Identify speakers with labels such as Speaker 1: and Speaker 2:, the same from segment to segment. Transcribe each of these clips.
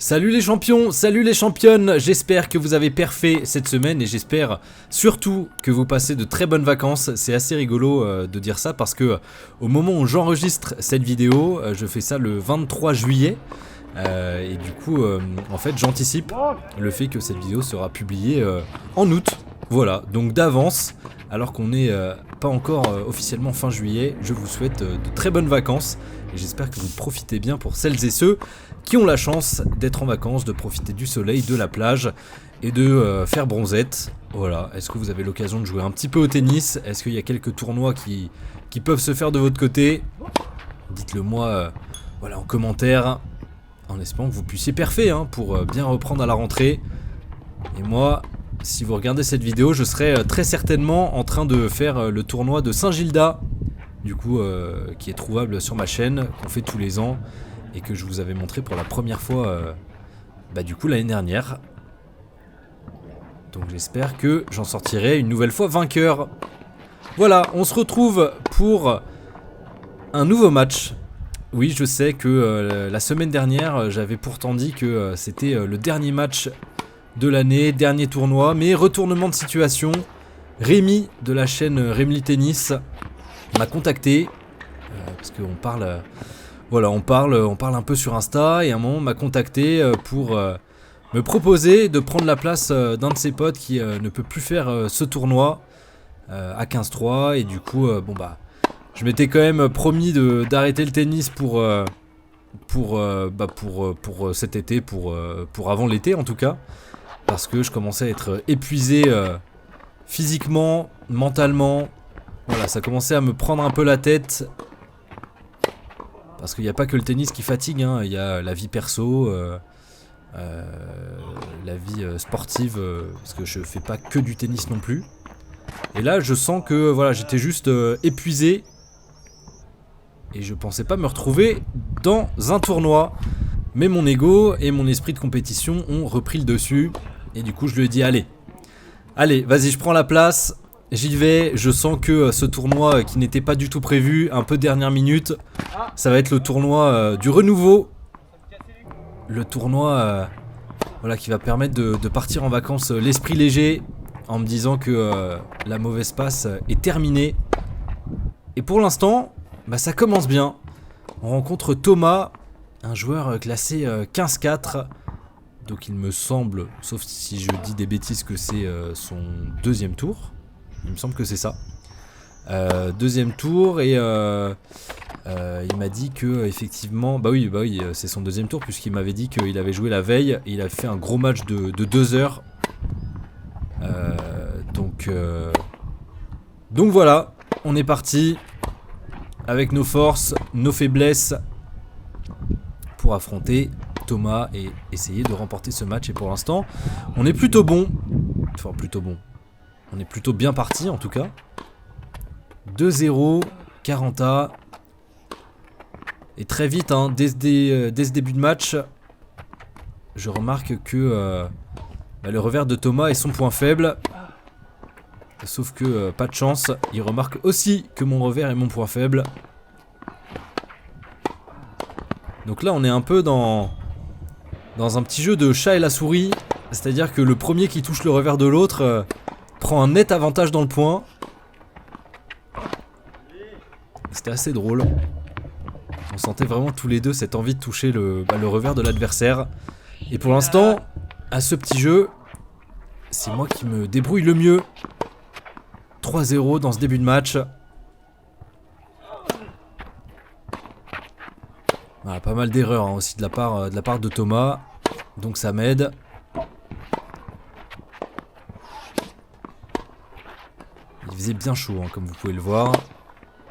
Speaker 1: Salut les champions, salut les championnes, j'espère que vous avez perfait cette semaine et j'espère surtout que vous passez de très bonnes vacances. C'est assez rigolo de dire ça parce que au moment où j'enregistre cette vidéo, je fais ça le 23 juillet et du coup en fait j'anticipe le fait que cette vidéo sera publiée en août. Voilà, donc d'avance, alors qu'on n'est pas encore officiellement fin juillet, je vous souhaite de très bonnes vacances et j'espère que vous profitez bien pour celles et ceux qui ont la chance d'être en vacances, de profiter du soleil, de la plage et de faire bronzette. Voilà, est-ce que vous avez l'occasion de jouer un petit peu au tennis? Est-ce qu'il y a quelques tournois qui peuvent se faire de votre côté? Dites-le moi voilà, en commentaire, en espérant que vous puissiez parfait pour bien reprendre à la rentrée. Et moi, si vous regardez cette vidéo, je serai très certainement en train de faire le tournoi de Saint-Gilda, du coup, qui est trouvable sur ma chaîne, qu'on fait tous les ans, et que je vous avais montré pour la première fois, du coup, l'année dernière. Donc j'espère que j'en sortirai une nouvelle fois vainqueur. Voilà, on se retrouve pour un nouveau match. Oui, je sais que la semaine dernière, j'avais pourtant dit que c'était le dernier match de l'année, dernier tournoi, mais retournement de situation. Rémi de la chaîne Rémi Tennis m'a contacté parce qu'on parle, voilà, on parle un peu sur Insta et à un moment m'a contacté pour me proposer de prendre la place d'un de ses potes qui ne peut plus faire ce tournoi à 15-3 et du coup je m'étais quand même promis d'arrêter le tennis pour cet été, pour avant l'été en tout cas. Parce que je commençais à être épuisé physiquement, mentalement. Voilà, ça commençait à me prendre un peu la tête. Parce qu'il n'y a pas que le tennis qui fatigue, il y a la vie perso, la vie sportive, parce que je fais pas que du tennis non plus. Et là, je sens que voilà, j'étais juste épuisé. Et je pensais pas me retrouver dans un tournoi. Mais mon ego et mon esprit de compétition ont repris le dessus. Et du coup je lui ai dit allez, vas-y, je prends la place, j'y vais. Je sens que ce tournoi qui n'était pas du tout prévu, un peu dernière minute, ça va être le tournoi du renouveau. Le tournoi voilà, qui va permettre de partir en vacances l'esprit léger, en me disant que la mauvaise passe est terminée. Et pour l'instant, ça commence bien. On rencontre Thomas, un joueur classé 15-4. Donc il me semble, sauf si je dis des bêtises, que c'est son deuxième tour. Il me semble que c'est ça. Deuxième tour et il m'a dit que effectivement, bah oui, c'est son deuxième tour puisqu'il m'avait dit qu'il avait joué la veille et il avait fait un gros match de 2 heures. Donc voilà, on est parti avec nos forces, nos faiblesses pour affronter Thomas et essayer de remporter ce match. Et pour l'instant on est plutôt bon. Enfin plutôt bon, on est plutôt bien parti en tout cas. 2-0 40A. Et très vite dès ce début de match, je remarque que le revers de Thomas est son point faible. Sauf que pas de chance, il remarque aussi que mon revers est mon point faible. Donc là on est un peu dans un petit jeu de chat et la souris, c'est-à-dire que le premier qui touche le revers de l'autre prend un net avantage dans le point. C'était assez drôle. On sentait vraiment tous les deux cette envie de toucher le revers de l'adversaire. Et pour l'instant, à ce petit jeu, c'est moi qui me débrouille le mieux. 3-0 dans ce début de match. Voilà, pas mal d'erreurs aussi de la part de Thomas. Donc ça m'aide. Il faisait bien chaud comme vous pouvez le voir.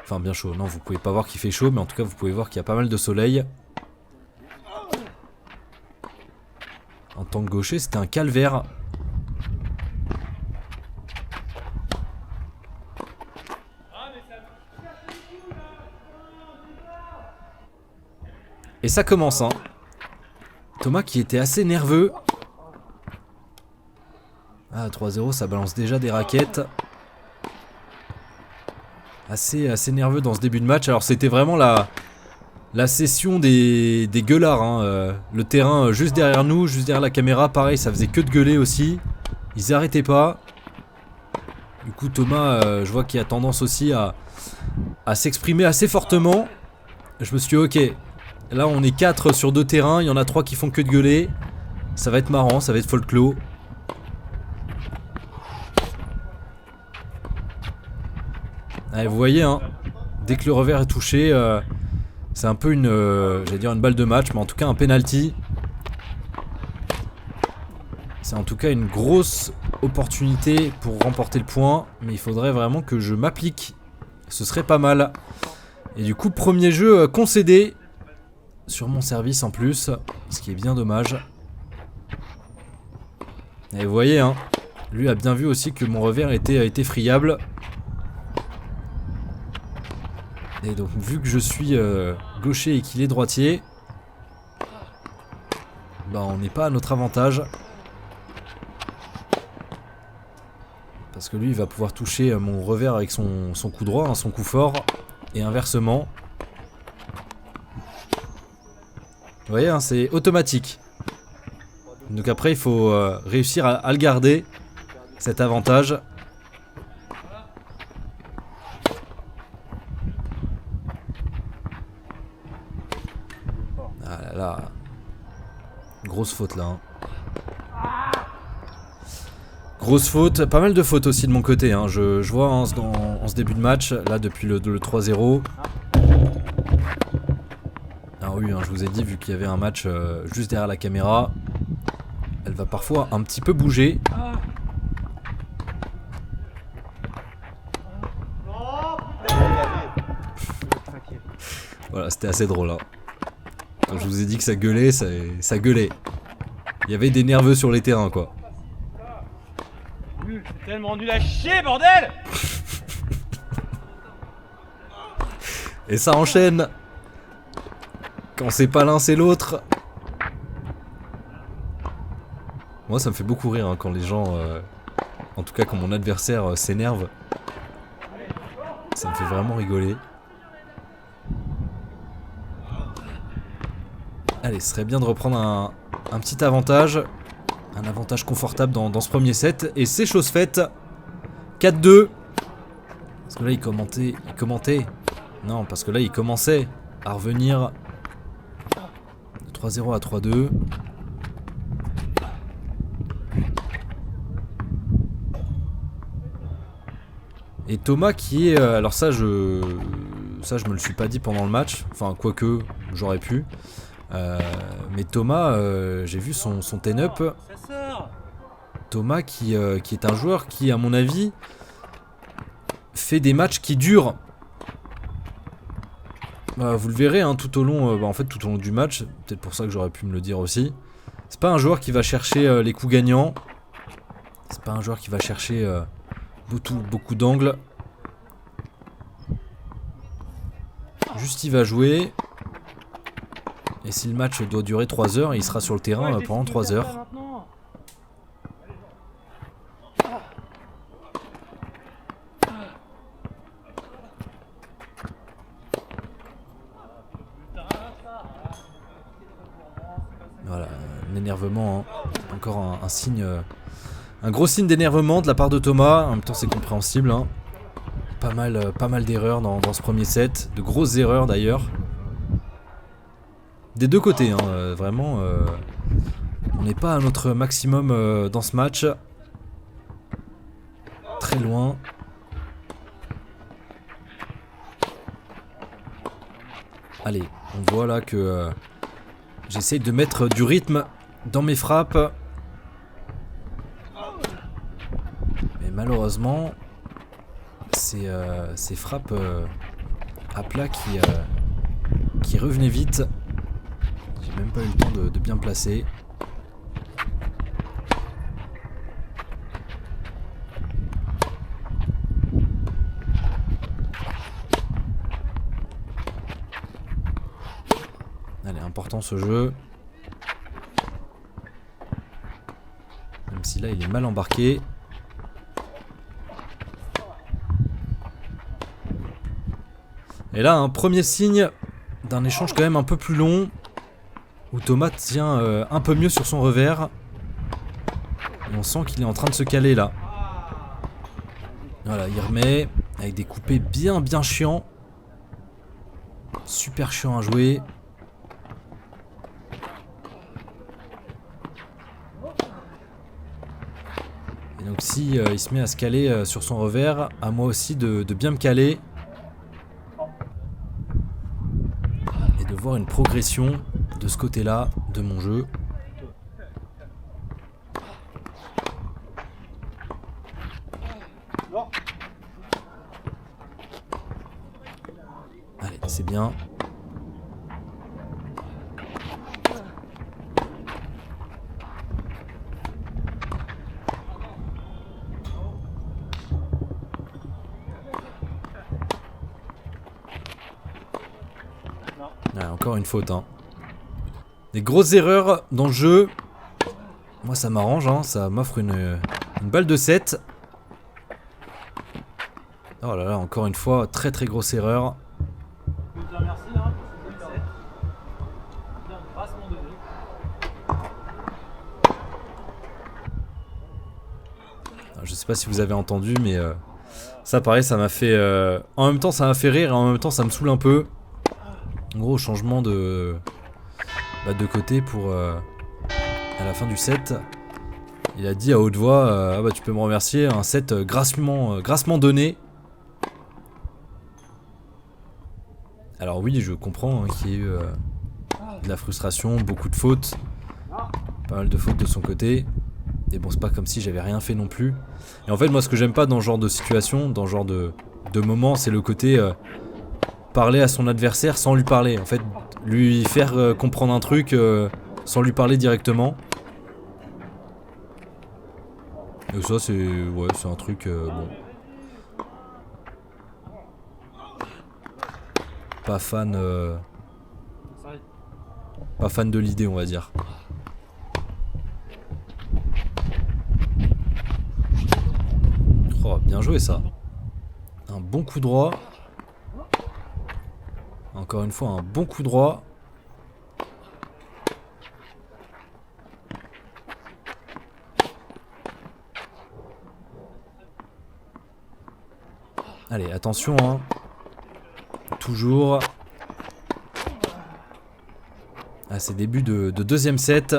Speaker 1: Enfin bien chaud, non vous pouvez pas voir qu'il fait chaud, mais en tout cas vous pouvez voir qu'il y a pas mal de soleil. En tant que gaucher c'était un calvaire. Et ça commence Thomas qui était assez nerveux. Ah 3-0 ça balance déjà des raquettes. Assez nerveux dans ce début de match. Alors c'était vraiment La session des gueulards, hein. Le terrain juste derrière nous, juste derrière la caméra, pareil, ça faisait que de gueuler aussi. Ils arrêtaient pas. Du coup Thomas, je vois qu'il a tendance aussi à s'exprimer assez fortement. Je me suis dit ok, là on est 4 sur 2 terrains, il y en a 3 qui font que de gueuler. Ça va être marrant, ça va être folklore. Allez, vous voyez hein, dès que le revers est touché, c'est un peu une, j'allais dire une balle de match, mais en tout cas un penalty. C'est en tout cas une grosse opportunité pour remporter le point, mais il faudrait vraiment que je m'applique. Ce serait pas mal. Et du coup, premier jeu concédé sur mon service en plus, ce qui est bien dommage. Et vous voyez, hein, lui a bien vu aussi que mon revers était friable. Et donc, vu que je suis gaucher et qu'il est droitier, bah on n'est pas à notre avantage. Parce que lui, il va pouvoir toucher mon revers avec son coup droit, hein, son coup fort, et inversement. Vous voyez, hein, c'est automatique. Donc après, il faut réussir à le garder, cet avantage. Ah là là. Grosse faute là. Hein. Grosse faute, pas mal de fautes aussi de mon côté. Hein. Je vois en ce début de match, là depuis le 3-0. Ah oui, hein, je vous ai dit, vu qu'il y avait un match juste derrière la caméra, elle va parfois un petit peu bouger. Voilà, c'était assez drôle. Hein. Quand je vous ai dit que ça gueulait, ça gueulait. Il y avait des nerveux sur les terrains, quoi.
Speaker 2: C'est tellement nul à chier, bordel!
Speaker 1: Et ça enchaîne. Quand c'est pas l'un, c'est l'autre. Moi, ça me fait beaucoup rire hein, quand les gens, en tout cas quand mon adversaire s'énerve. Ça me fait vraiment rigoler. Allez, ce serait bien de reprendre un petit avantage. Un avantage confortable dans ce premier set. Et c'est chose faite. 4-2. Parce que là, il commentait. Non, parce que là, il commençait à revenir de 3-0 à 3-2. Et Thomas qui est... alors ça, je me le suis pas dit pendant le match. Enfin, quoique, j'aurais pu. Mais Thomas, j'ai vu son ten-up. Thomas qui est un joueur qui, à mon avis, fait des matchs qui durent. Vous le verrez hein, tout au long, en fait tout au long du match. Peut-être pour ça que j'aurais pu me le dire aussi. C'est pas un joueur qui va chercher les coups gagnants. C'est pas un joueur qui va chercher beaucoup d'angles. Juste il va jouer. Et si le match doit durer 3 heures, il sera sur le terrain pendant 3 heures. Voilà, un énervement, hein. Encore un signe, un gros signe d'énervement de la part de Thomas. En même temps, c'est compréhensible. Hein. Pas mal d'erreurs dans ce premier set, de grosses erreurs d'ailleurs. Des deux côtés, hein, vraiment. On n'est pas à notre maximum dans ce match. Très loin. Allez, on voit là que j'essaye de mettre du rythme dans mes frappes. Mais malheureusement, ces frappes à plat qui revenaient vite. J'ai même pas eu le temps de bien placer. Allez, important ce jeu. Même si là il est mal embarqué. Et là, un premier signe d'un échange quand même un peu plus long, où Thomas tient un peu mieux sur son revers. Et on sent qu'il est en train de se caler là. Voilà, il remet avec des coupés bien chiants. Super chiant à jouer. Et donc si il se met à se caler sur son revers, à moi aussi de bien me caler. Et de voir une progression de ce côté-là de mon jeu. Allez, c'est bien. Ah, encore une faute, hein. Des grosses erreurs dans le jeu. Moi ça m'arrange, hein. Ça m'offre une balle de 7. Oh là là, encore une fois, très grosse erreur.
Speaker 2: Je te remercie hein, pour ce 7. Bien, grassement donné.
Speaker 1: Alors, je sais pas si vous avez entendu, mais ça pareil, ça m'a fait... en même temps ça m'a fait rire et en même temps ça me saoule un peu. En gros, changement de côté pour... à la fin du set, il a dit à haute voix ah bah tu peux me remercier, un set grassement donné. Alors oui, je comprends hein, qu'il y ait eu de la frustration, beaucoup de fautes, pas mal de fautes de son côté. Et bon, c'est pas comme si j'avais rien fait non plus. Et en fait, moi ce que j'aime pas dans ce genre de situation, dans ce genre de moment, c'est le côté parler à son adversaire sans lui parler. En fait, lui faire comprendre un truc sans lui parler directement. Et ça c'est un truc bon. Pas fan de l'idée, on va dire. Oh, bien joué ça. Un bon coup droit. Encore une fois un bon coup droit. Allez, attention hein. Toujours. Ah, c'est début de deuxième set.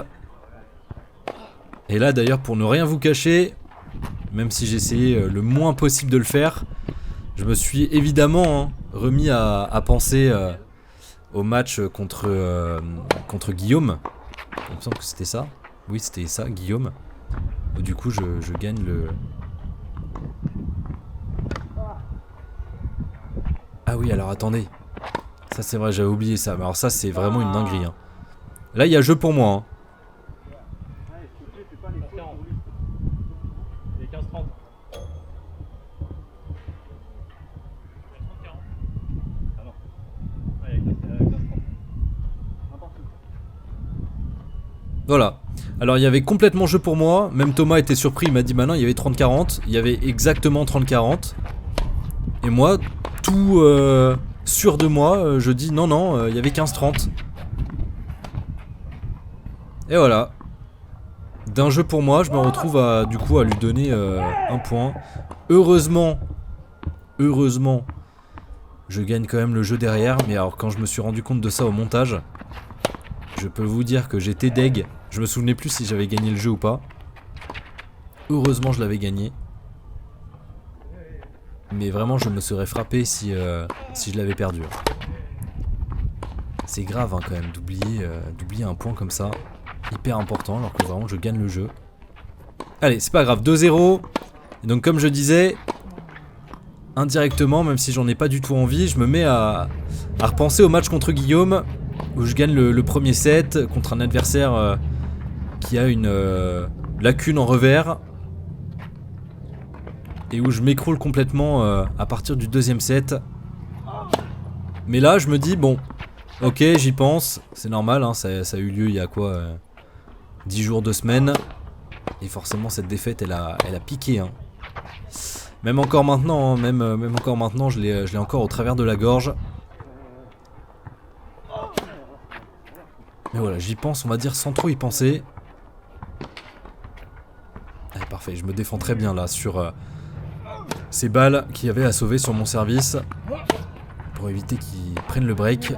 Speaker 1: Et là d'ailleurs, pour ne rien vous cacher, même si j'ai essayé le moins possible de le faire, je me suis évidemment hein, remis à penser au match contre Guillaume. Il me semble que c'était ça. Oui, c'était ça, Guillaume. Et du coup, je gagne le... Ah oui, alors attendez. Ça c'est vrai, j'avais oublié ça. Mais alors ça c'est vraiment une dinguerie. Hein. Là il y a jeu pour moi. Hein.
Speaker 2: Il est 15-30. Ah non. Ouais, il est 15-30.
Speaker 1: Voilà. Alors il y avait complètement jeu pour moi. Même Thomas était surpris, il m'a dit maintenant il y avait 30-40. Il y avait exactement 30-40. Et moi, tout sûr de moi, je dis non, il y avait 15-30. Et voilà. D'un jeu pour moi, je me retrouve du coup à lui donner un point. Heureusement, je gagne quand même le jeu derrière. Mais alors quand je me suis rendu compte de ça au montage, je peux vous dire que j'étais deg. Je me souvenais plus si j'avais gagné le jeu ou pas. Heureusement je l'avais gagné. Mais vraiment je me serais frappé si je l'avais perdu. C'est grave hein, quand même d'oublier un point comme ça. Hyper important alors que vraiment je gagne le jeu. Allez, c'est pas grave, 2-0. Et donc comme je disais, indirectement, même si j'en ai pas du tout envie, je me mets à repenser au match contre Guillaume, où je gagne le premier set contre un adversaire qui a une lacune en revers. Et où je m'écroule complètement à partir du deuxième set. Mais là je me dis bon, ok j'y pense, c'est normal hein, ça a eu lieu il y a quoi 10 jours, 2 semaines. Et forcément cette défaite elle a piqué hein. Même encore maintenant, hein, même encore maintenant je l'ai encore au travers de la gorge. voilà, j'y pense, on va dire, sans trop y penser. Allez, parfait, je me défends très bien là sur ces balles qu'il y avait à sauver sur mon service. Pour éviter qu'ils prennent le break.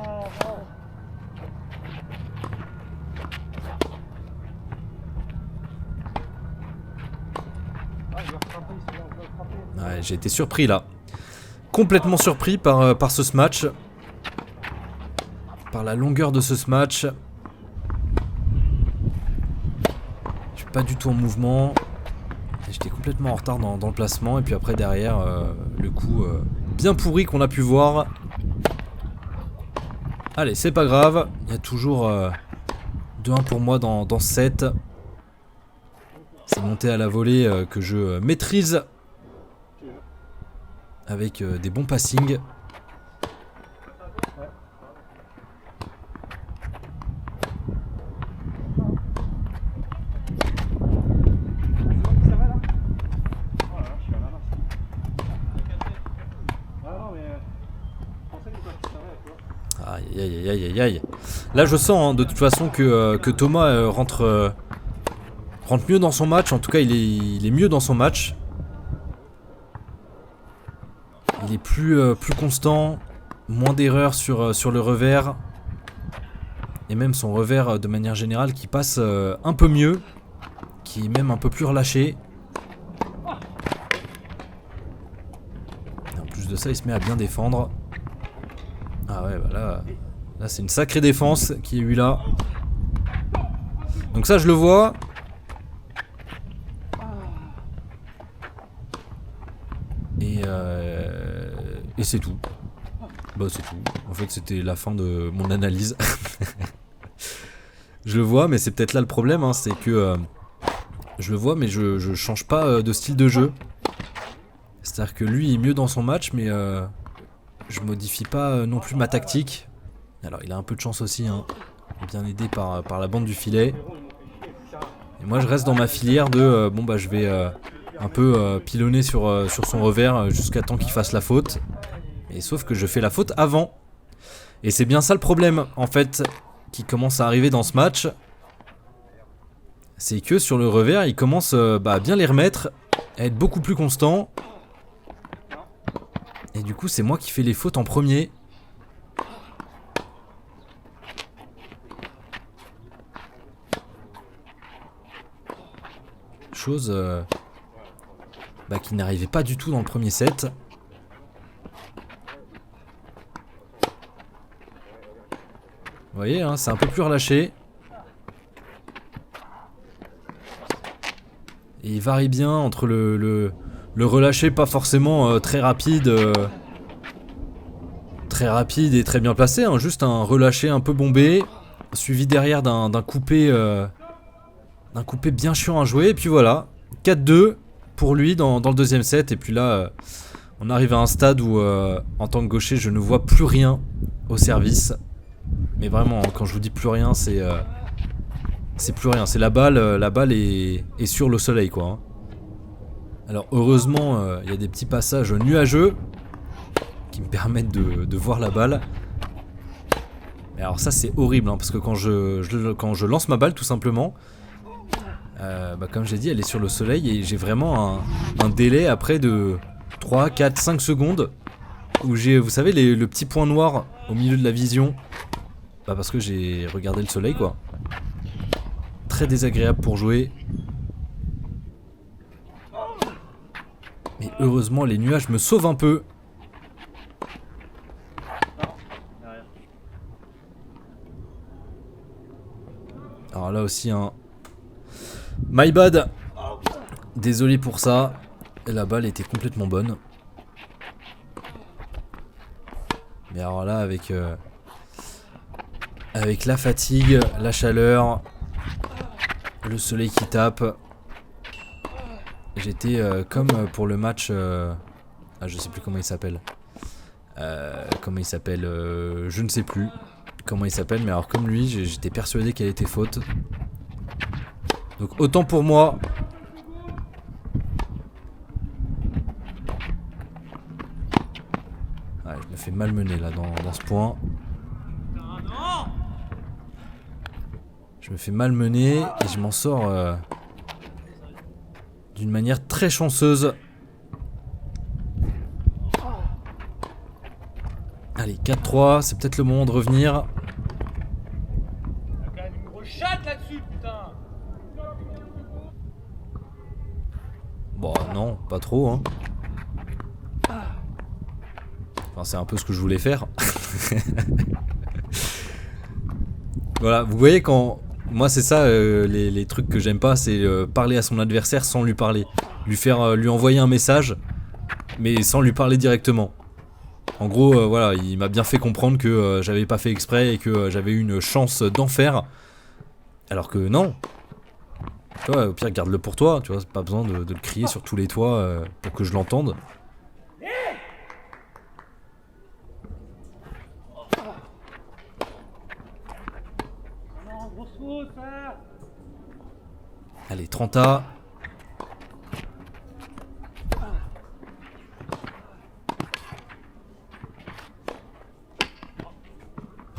Speaker 1: Ouais, j'ai été surpris là. Complètement surpris par ce smash. Par la longueur de ce smash. Je suis pas du tout en mouvement. J'étais complètement en retard dans le placement. Et puis après derrière, le coup bien pourri qu'on a pu voir. Allez, c'est pas grave. Il y a toujours 2-1 pour moi dans ce set. C'est monté à la volée que je maîtrise. Avec des bons passings. Aïe aïe aïe aïe aïe. Là je sens hein, de toute façon que Thomas rentre mieux dans son match. En tout cas il est mieux dans son match. Il est plus constant. Moins d'erreurs sur le revers. Et même son revers de manière générale qui passe un peu mieux. Qui est même un peu plus relâché. Et en plus de ça il se met à bien défendre. Ah ouais bah là c'est une sacrée défense qui est eu là. Donc ça je le vois. Et c'est tout. Bah c'est tout. En fait c'était la fin de mon analyse. Je le vois mais c'est peut-être là le problème hein, c'est que je le vois mais je change pas de style de jeu. C'est-à-dire que lui est mieux dans son match mais je modifie pas non plus ma tactique. Alors il a un peu de chance aussi hein. Bien aidé par la bande du filet. Et moi je reste dans ma filière de bon bah je vais un peu pilonner sur son revers jusqu'à temps qu'il fasse la faute. Et sauf que je fais la faute avant. Et c'est bien ça le problème en fait qui commence à arriver dans ce match. C'est que sur le revers il commence à bien les remettre, à être beaucoup plus constant. Et du coup c'est moi qui fais les fautes en premier. Chose qui n'arrivait pas du tout dans le premier set. Vous voyez, hein, c'est un peu plus relâché. Et il varie bien entre le relâché pas forcément très rapide et très bien placé, hein, juste un relâché un peu bombé, suivi derrière d'un coupé bien chiant à jouer. Et puis voilà, 4-2 pour lui dans le deuxième set. Et puis là, on arrive à un stade où en tant que gaucher, je ne vois plus rien au service. Mais vraiment, quand je vous dis plus rien, c'est plus rien. C'est la balle est sur le soleil, quoi. Hein. Alors heureusement, il y a des petits passages nuageux qui me permettent de voir la balle. Mais alors ça, c'est horrible, hein, parce que quand je lance ma balle, tout simplement, comme j'ai dit, elle est sur le soleil et j'ai vraiment un délai après de 3, 4, 5 secondes où j'ai, vous savez, le petit point noir au milieu de la vision. Parce que j'ai regardé le soleil, quoi. Très désagréable pour jouer. Mais heureusement, les nuages me sauvent un peu. Alors là aussi, hein. My bad. Désolé pour ça. La balle était complètement bonne. Mais alors là, avec la fatigue, la chaleur, le soleil qui tape, j'étais comme pour le match... je sais plus comment il s'appelle. Je ne sais plus comment il s'appelle, mais alors comme lui, j'étais persuadé qu'elle était faute. Donc autant pour moi. Ouais, je me fais malmener là dans ce point. Je me fais malmener et je m'en sors d'une manière très chanceuse. Allez, 4-3, c'est peut-être le moment de revenir.
Speaker 2: T'as quand même une grosse chatte là-dessus, putain.
Speaker 1: Bon, non, pas trop, hein. Enfin, c'est un peu ce que je voulais faire. Voilà, vous voyez quand... Moi c'est ça, les trucs que j'aime pas, c'est parler à son adversaire sans lui parler. Lui envoyer un message, mais sans lui parler directement. En gros, voilà, il m'a bien fait comprendre que j'avais pas fait exprès et que j'avais eu une chance d'enfer. Alors que non. Tu vois, au pire, garde-le pour toi, tu vois, c'est pas besoin de le crier sur tous les toits pour que je l'entende.
Speaker 2: Non, grosse faute, ça.
Speaker 1: Allez, 30A.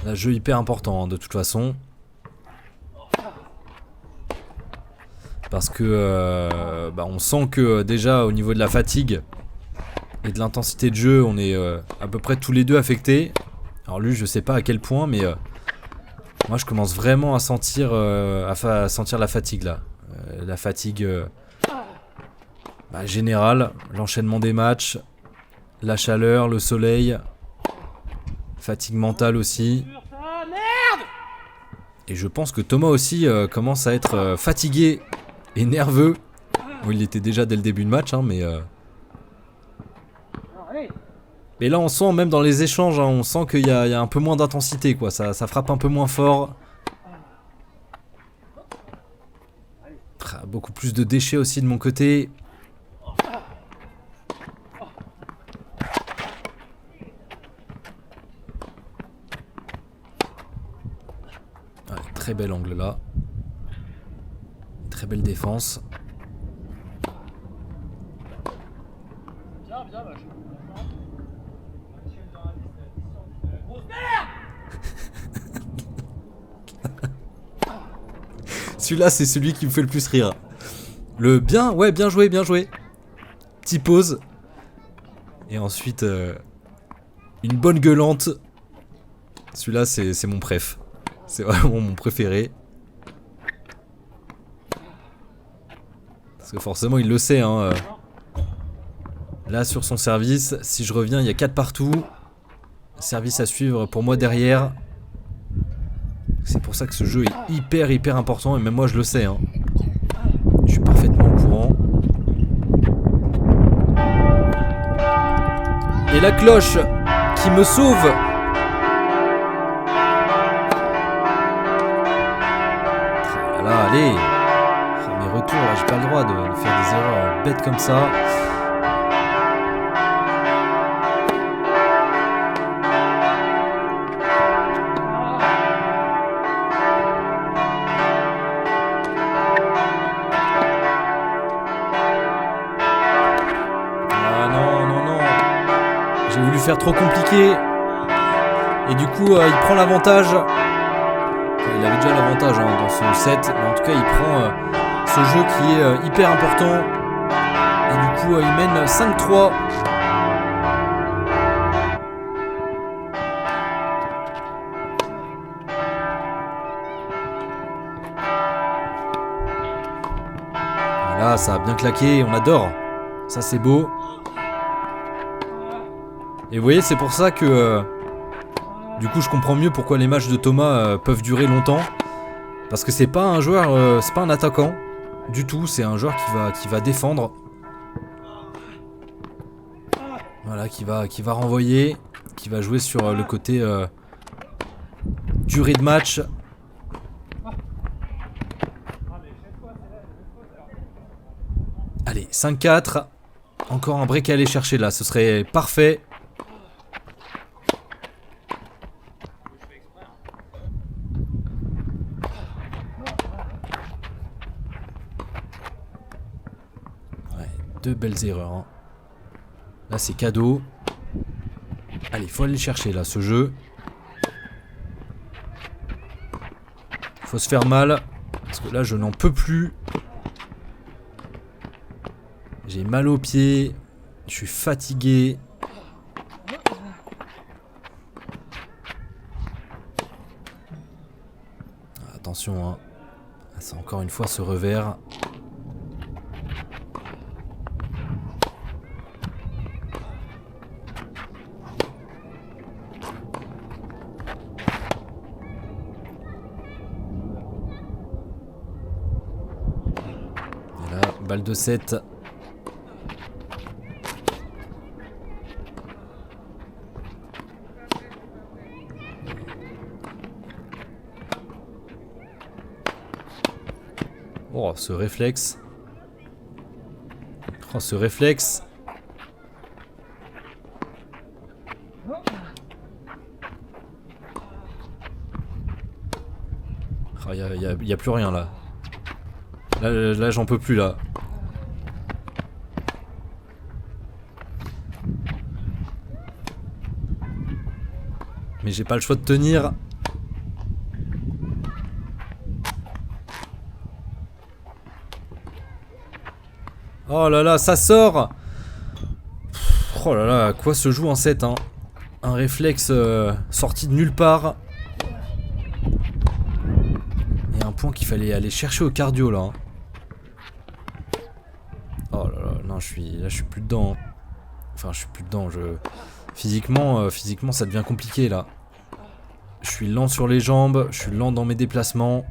Speaker 1: Là, jeu hyper important, hein, de toute façon. Parce que on sent que déjà au niveau de la fatigue et de l'intensité de jeu, on est à peu près tous les deux affectés. Alors lui, je sais pas à quel point, mais moi je commence vraiment à sentir la fatigue là. La fatigue générale, l'enchaînement des matchs, la chaleur, le soleil, fatigue mentale aussi.
Speaker 2: Ah, merde.
Speaker 1: Et je pense que Thomas aussi commence à être fatigué et nerveux. Bon, il était déjà dès le début de match, hein, mais...
Speaker 2: Alors, allez.
Speaker 1: Mais là on sent, même dans les échanges, hein, on sent qu'il y a un peu moins d'intensité, quoi. Ça frappe un peu moins fort. Beaucoup plus de déchets aussi de mon côté. Ouais, très bel angle là. Très belle défense.
Speaker 2: Bien, bien, bah,
Speaker 1: Celui-là, c'est celui qui me fait le plus rire. Le bien, ouais, bien joué, bien joué. Petit pause. Et ensuite, une bonne gueulante. Celui-là, c'est mon préf. C'est vraiment mon préféré. Parce que forcément, il le sait, hein. Là, sur son service, si je reviens, il y a 4 partout. Service à suivre pour moi derrière. C'est pour ça que ce jeu est hyper important, et même moi je le sais, hein. Je suis parfaitement au courant. Et la cloche qui me sauve. Voilà, allez. Mes retours là, j'ai pas le droit de faire des erreurs bêtes comme ça. J'ai voulu faire trop compliqué. Et du coup, il prend l'avantage. Enfin, il avait déjà l'avantage, hein, dans ce set. Mais en tout cas, il prend ce jeu qui est hyper important. Et du coup, il mène 5-3. Voilà, ça a bien claqué. On adore. Ça, c'est beau. Et vous voyez, c'est pour ça que du coup je comprends mieux pourquoi les matchs de Thomas peuvent durer longtemps. Parce que c'est pas un joueur, c'est pas un attaquant du tout, c'est un joueur qui va défendre. Voilà, qui va renvoyer, qui va jouer sur le côté durée de match. Allez, 5-4. Encore un break à aller chercher là, ce serait parfait. Deux belles erreurs, hein. Là c'est cadeau. Allez, faut aller le chercher là, ce jeu. Faut se faire mal. Parce que là, je n'en peux plus. J'ai mal aux pieds. Je suis fatigué. Attention, hein. C'est encore une fois ce revers. Et là, balle de 7. Oh, ce réflexe. Oh, ce réflexe. Oh, y a plus rien là. Là j'en peux plus là. Mais j'ai pas le choix de tenir. Oh là là, ça sort. Oh là là, à quoi se joue en 7 hein. Un réflexe sorti de nulle part. Et un point qu'il fallait aller chercher au cardio là. Oh là là, non, je suis plus dedans. Enfin, je suis plus dedans. Physiquement, ça devient compliqué là. Je suis lent sur les jambes, je suis lent dans mes déplacements.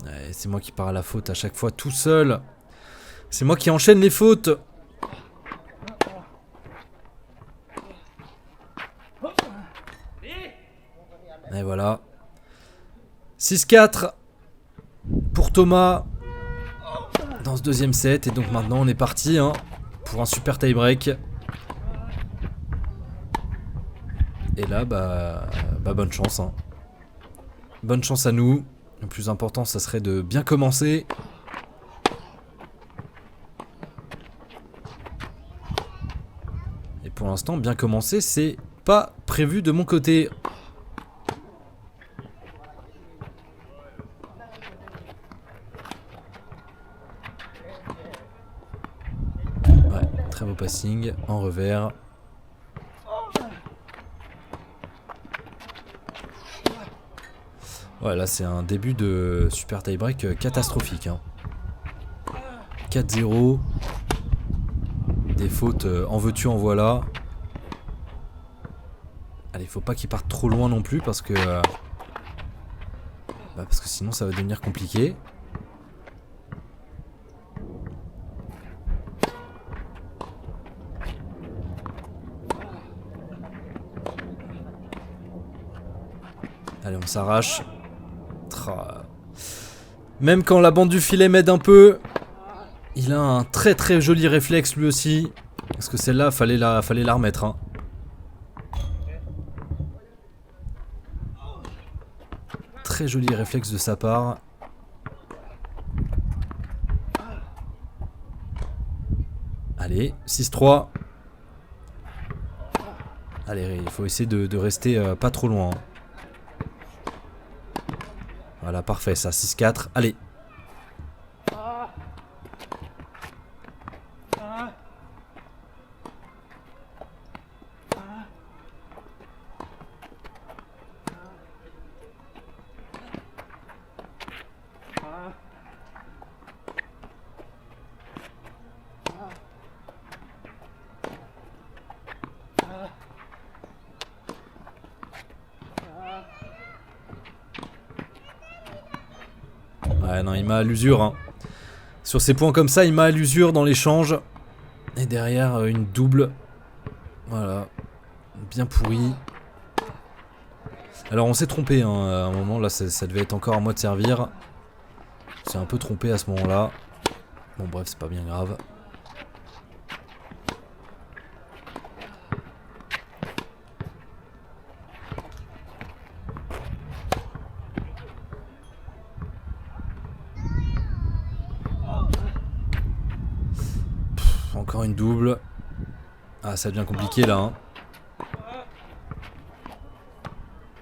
Speaker 1: Ouais, c'est moi qui pars à la faute à chaque fois tout seul. C'est moi qui enchaîne les fautes. Et voilà. 6-4 pour Thomas dans ce deuxième set. Et donc maintenant on est parti hein, pour un super tie-break. Et là bah bonne chance hein. Bonne chance à nous. Le plus important ça serait de bien commencer. Et pour l'instant bien commencer c'est pas prévu de mon côté. Ouais, très beau passing en revers. Ouais, là c'est un début de super tie-break catastrophique hein. 4-0. Des fautes en veux-tu en voilà. Allez, faut pas qu'il parte trop loin non plus parce que sinon ça va devenir compliqué. Allez, on s'arrache. Même quand la bande du filet m'aide un peu, il a un très très joli réflexe lui aussi. Parce que celle-là, fallait la remettre. Hein. Très joli réflexe de sa part. Allez, 6-3. Allez, il faut essayer de rester pas trop loin. Hein. Voilà, parfait, ça, 6-4. Allez. Ouais, non, il m'a à l'usure. Hein. Sur ces points comme ça, il m'a à l'usure dans l'échange. Et derrière, une double. Voilà. Bien pourri. Alors, on s'est trompé hein, à un moment. Là, ça devait être encore à moi de servir. On s'est un peu trompé à ce moment-là. Bon, bref, c'est pas bien grave. Encore une double. Ah, ça devient compliqué là. Hein.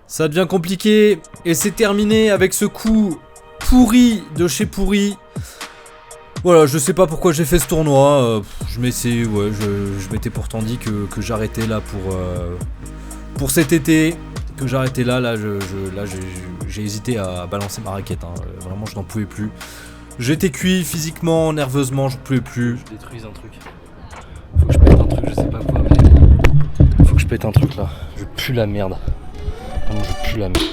Speaker 1: Ça devient compliqué. Et c'est terminé avec ce coup pourri de chez pourri. Voilà, je sais pas pourquoi j'ai fait ce tournoi. Je m'étais pourtant dit que j'arrêtais là pour cet été. Que j'arrêtais là, j'ai hésité à balancer ma raquette. Hein. Vraiment, je n'en pouvais plus. J'étais cuit physiquement, nerveusement, je pouvais plus.
Speaker 3: Je détruise un truc. Faut que je pète un truc, je sais pas quoi, mais faut que je pète un truc là. Je pue la merde. Vraiment, je pue la merde.